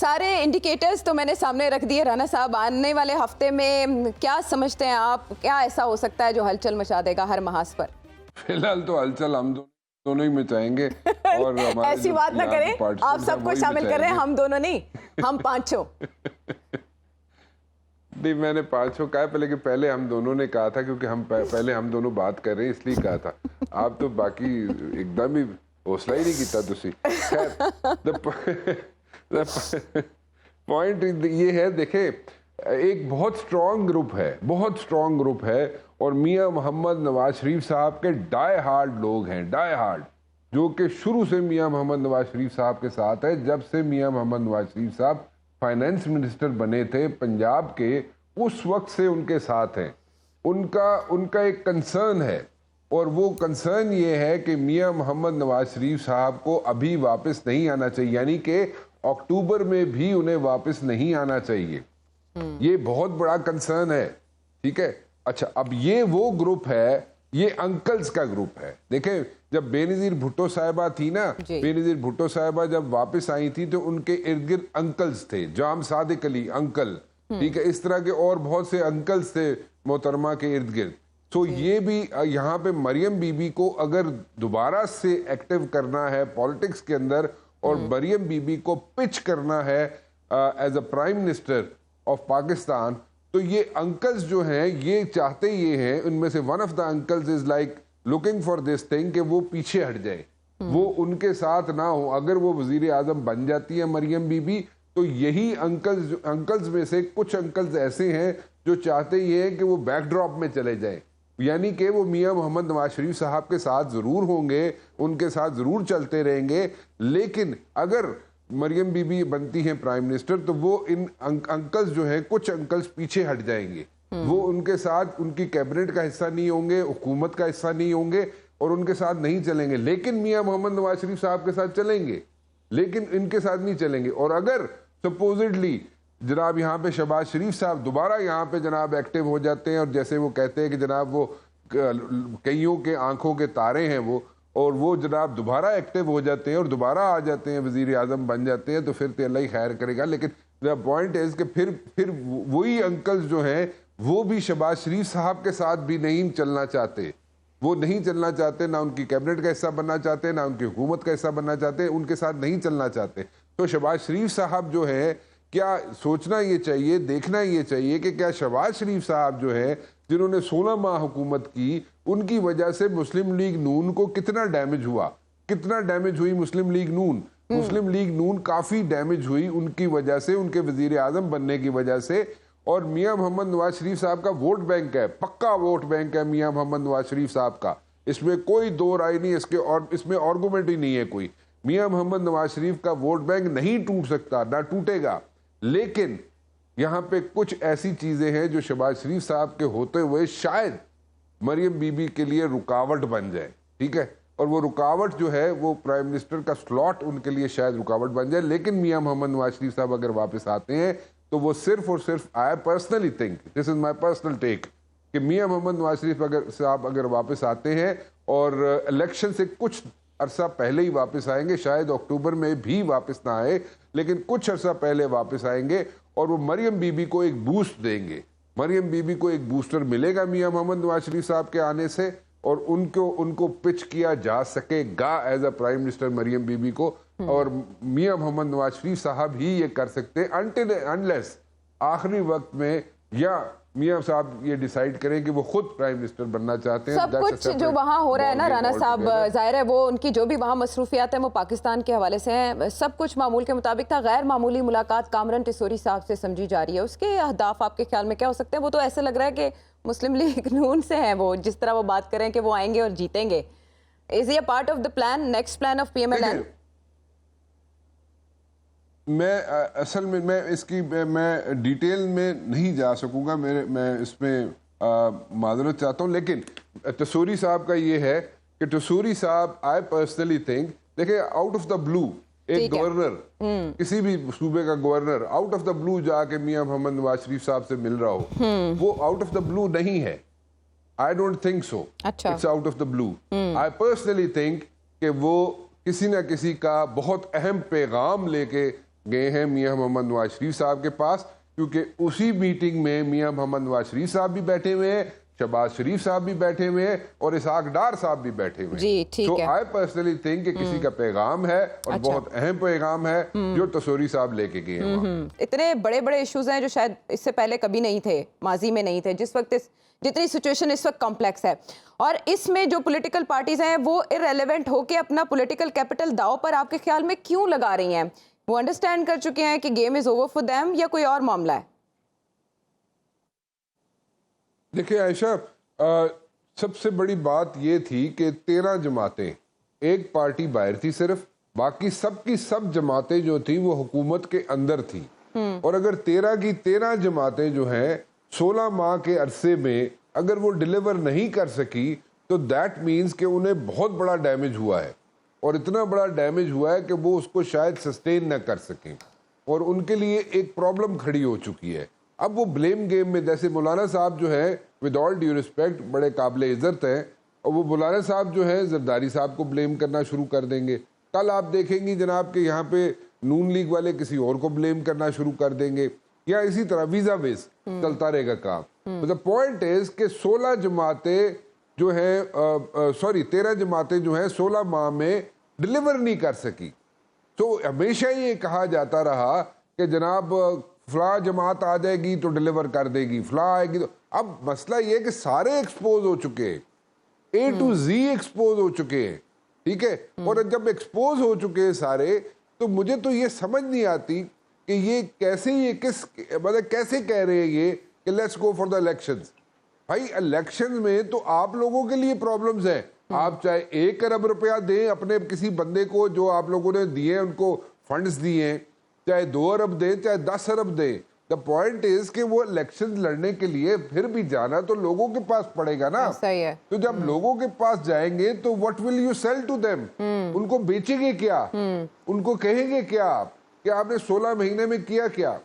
सारे इंडिकेटर्स तो मैंने सामने रख दिए। राना साहब, आने वाले हफ्ते में क्या समझते हैं आप, क्या ऐसा हो सकता है जो हलचल मचा देगा हर महाज पर? फिलहाल तो हलचल हम दोनों ही मचाएंगे और हमारे ऐसी बात ना करें, आप सबको शामिल कर रहे हैं, हम दोनों नहीं, हम पांचों। नहीं, मैंने पांचों कहा पहले कि पहले हम दोनों ने कहा था, क्योंकि हम पहले हम दोनों बात कर रहे हैं इसलिए कहा था। आप तो बाकी एकदम ही हौसला ही नहीं किया तुसी। खैर, पॉइंट ये है, देखे एक बहुत स्ट्रॉन्ग ग्रुप है, बहुत स्ट्रॉन्ग ग्रुप है, और मियां मोहम्मद नवाज शरीफ साहब के डाई हार्ड लोग हैं, डाई हार्ड, जो कि शुरू से मियां मोहम्मद नवाज शरीफ साहब के साथ है। जब से मियां मोहम्मद नवाज शरीफ साहब फाइनेंस मिनिस्टर बने थे पंजाब के, उस वक्त से उनके साथ हैं। उनका एक कंसर्न है, और वो कंसर्न ये है कि मियां मोहम्मद नवाज शरीफ साहब को अभी वापस नहीं आना चाहिए, यानी कि अक्टूबर में भी उन्हें वापस नहीं आना चाहिए। ये बहुत बड़ा कंसर्न है, ठीक है। अच्छा, अब ये वो ग्रुप है, ये अंकल्स का ग्रुप है। देखें, जब बेनजीर भुट्टो साहिबा थी ना, बेनजीर भुट्टो साहिबा जब वापस आई थी तो उनके इर्द गिर्द अंकल्स थे, जाम सादिक अली अंकल, ठीक है, इस तरह के और बहुत से अंकल्स थे मोहतरमा के इर्द गिर्द। तो ये भी यहाँ पे मरियम बीबी को अगर दोबारा से एक्टिव करना है पॉलिटिक्स के अंदर, और मरियम बीबी को पिच करना है as a prime minister of Pakistan, तो ये अंकल्स जो हैं ये चाहते ये हैं, उनमें से one of the uncles is like looking for this thing कि वो पीछे हट जाए, वो उनके साथ ना हो। अगर वो वजीर आजम बन जाती है मरियम बीबी, तो यही अंकल्स में से कुछ अंकल्स ऐसे हैं जो चाहते ये हैं कि वो बैकड्रॉप में चले जाएं, यानी कि वो मियां मोहम्मद नवाज शरीफ साहब के साथ जरूर होंगे, उनके साथ जरूर चलते रहेंगे, लेकिन अगर मरियम बीबी बनती हैं प्राइम मिनिस्टर तो वो इन अंकल्स जो हैं, कुछ अंकल्स पीछे हट जाएंगे, वो उनके साथ उनकी कैबिनेट का हिस्सा नहीं होंगे, हुकूमत का हिस्सा नहीं होंगे, और उनके साथ नहीं चलेंगे। लेकिन मियां मोहम्मद नवाज शरीफ साहब के साथ चलेंगे, लेकिन इनके साथ नहीं चलेंगे। और अगर सपोजिटली जनाब यहाँ पे शहबाज शरीफ साहब दोबारा यहाँ पे जनाब एक्टिव हो जाते हैं, और जैसे वो कहते हैं कि जनाब वो कईयों के आंखों के तारे हैं वो, और वो जनाब दोबारा एक्टिव हो जाते हैं और दोबारा आ जाते हैं, वजीर आजम बन जाते हैं, तो फिर तो अल्लाह ही खैर करेगा। लेकिन द पॉइंट इज कि फिर वही अंकल्स जो हैं वो भी शहबाज शरीफ साहब के साथ भी नहीं चलना चाहते, वो नहीं चलना चाहते, ना उनकी कैबिनेट का हिस्सा बनना चाहते, ना उनकी हुकूमत का हिस्सा बनना चाहते, उनके साथ नहीं चलना चाहते। तो शहबाज शरीफ साहब जो है, क्या सोचना ये चाहिए, देखना ये चाहिए कि क्या शहबाज शरीफ साहब जो है, जिन्होंने 16 माह हुकूमत की, उनकी वजह से मुस्लिम लीग नून को कितना डैमेज हुआ, कितना डैमेज हुई मुस्लिम लीग नून। मुस्लिम लीग नून काफी डैमेज हुई उनकी वजह से, उनके वजीर आजम बनने की वजह से। और मियां मोहम्मद नवाज शरीफ साहब का वोट बैंक है, पक्का वोट बैंक है मियां मोहम्मद नवाज शरीफ साहब का, इसमें कोई दो राय नहीं, इसमें आर्गूमेंट ही नहीं है कोई। मियां मोहम्मद नवाज शरीफ का वोट बैंक नहीं टूट सकता, ना टूटेगा। लेकिन यहाँ पे कुछ ऐसी चीजें हैं जो शहबाज शरीफ साहब के होते हुए शायद मरियम बीबी के लिए रुकावट बन जाए, ठीक है, और वो रुकावट जो है वो प्राइम मिनिस्टर का स्लॉट उनके लिए शायद रुकावट बन जाए। लेकिन मियां मोहम्मद नवाज शरीफ साहब अगर वापस आते हैं तो वो सिर्फ और सिर्फ, I personally think, this is my personal take, कि मियां मोहम्मद नवाज शरीफ साहब अगर वापस आते हैं और इलेक्शन से कुछ अरसा पहले ही वापस आएंगे, शायद अक्टूबर में भी वापस ना आए, लेकिन कुछ अरसा पहले वापस आएंगे, और वो मरियम बीबी को एक बूस्ट देंगे। मरियम बीबी को एक बूस्टर मिलेगा मियां मोहम्मद नवाज शरीफ साहब के आने से, और उनको पिच किया जा सकेगा as a prime minister Maryam बीबी को, और मियां मोहम्मद नवाज शरीफ साहब ही ये कर सकते हैं, अनटिल अनलेस आखिरी वक्त में या मियां साहब ये डिसाइड करें कि वो खुद प्राइम मिनिस्टर बनना चाहते हैं। सब कुछ जो वहाँ हो रहा है ना राना साहब, जाहिर है वो उनकी जो भी वहाँ मसरूफियात है वो पाकिस्तान के हवाले से हैं, सब कुछ मामूल के मुताबिक था। गैर मामूली मुलाकात कामरन टिसोरी साहब से समझी जा रही है, उसके अहदाफ आपके ख्याल में क्या हो सकते हैं? वो तो ऐसे लग रहा है कि मुस्लिम लीग नून से हैं वो, जिस तरह वो बात करें कि वो आएंगे और जीतेंगे। इज ये part of the plan, next plan of PMLN? मैं असल में मैं डिटेल में नहीं जा सकूंगा, मैं इसमें माजरत चाहता हूं, लेकिन टसूरी साहब का ये है कि टसूरी साहब, आई पर्सनली थिंक, देखिए आउट ऑफ द ब्लू एक गवर्नर, किसी भी सूबे का governor out of the blue जाके मियां मोहम्मद नवाज शरीफ साहब से मिल रहा हो, वो आउट ऑफ द ब्लू नहीं है। I don't think so, it's out of the blue. I personally think कि वो किसी ना किसी का बहुत अहम पैगाम लेके गए हैं मियां मोहम्मद नवाज शरीफ साहब के पास, क्योंकि उसी मीटिंग में मियां मोहम्मद नवाज शरीफ साहब भी बैठे हुए हैं, शहबाज शरीफ साहब भी बैठे हुए हैं और इसहाक डार साहब भी बैठे हुए हैं। जी, ठीक है। आई पर्सनली थिंक कि किसी का पैगाम है और अच्छा। बहुत अहम पैगाम है जो तसूरी साहब लेके गए हैं वहाँ। इतने बड़े बड़े इश्यूज हैं जो शायद इससे पहले कभी नहीं थे, माजी में नहीं थे, जितनी सिचुएशन इस वक्त कॉम्प्लेक्स है, और इसमें जो पॉलिटिकल पार्टीज हैं वो इररिलेवेंट होके अपना पॉलिटिकल कैपिटल दांव पर आपके ख्याल में क्यों लगा रही हैं? वो अंडरस्टैंड कर चुके हैं कि game is over for them, या कोई और मामला है? देखिए आयशा, सबसे बड़ी बात ये थी कि 13 जमातें, एक पार्टी बाहर थी सिर्फ, बाकी सबकी सब जमातें जो थी वो हुकूमत के अंदर थी। और अगर 13 की 13 जमातें जो हैं 16 माह के अरसे में अगर वो डिलीवर नहीं कर सकी तो दैट मीन्स कि उन्हें बहुत बड़ा डैमेज हुआ है, और इतना बड़ा डैमेज हुआ है कि वो उसको शायद सस्टेन न कर सकें, और उनके लिए एक प्रॉब्लम खड़ी हो चुकी है। अब वो ब्लेम गेम में, जैसे मौलाना साहब जो है विद ऑल ड्यू रिस्पेक्ट बड़े काबिल इज्जत हैं, और वो मौलाना साहब जो है जरदारी साहब को ब्लेम करना शुरू कर देंगे। कल आप देखेंगी जनाब के यहाँ पे नून लीग वाले किसी और को ब्लेम करना शुरू कर देंगे, या इसी तरह वीजा बेस चलता रहेगा काम। द पॉइंट इज कि 16 जमातें जो है 13 जमातें जो हैं 16 माह में डिलीवर नहीं कर सकी। तो हमेशा ये कहा जाता रहा कि जनाब फला जमात आ जाएगी तो डिलीवर कर देगी, फला आएगी तो। अब मसला ये है कि सारे एक्सपोज हो चुके हैं, ए टू जी एक्सपोज हो चुके हैं, ठीक है। और जब एक्सपोज हो चुके हैं सारे, तो मुझे तो ये समझ नहीं आती कि ये मतलब कैसे कह रहे हैं ये कि let's go for the elections. भाई इलेक्शंस में तो आप लोगों के लिए प्रॉब्लम्स हैं। आप चाहे 1 अरब रुपया दें अपने किसी बंदे को जो आप लोगों ने दिए, उनको फंड्स दिए, चाहे 2 अरब दें, चाहे 10 अरब दें, द पॉइंट इज कि वो इलेक्शन लड़ने के लिए फिर भी जाना तो लोगों के पास पड़ेगा ना। सही है। तो जब लोगों के पास जाएंगे तो what will you sell to them? उनको बेचेंगे क्या? उनको कहेंगे क्या कि आपने 16 महीने में किया क्या?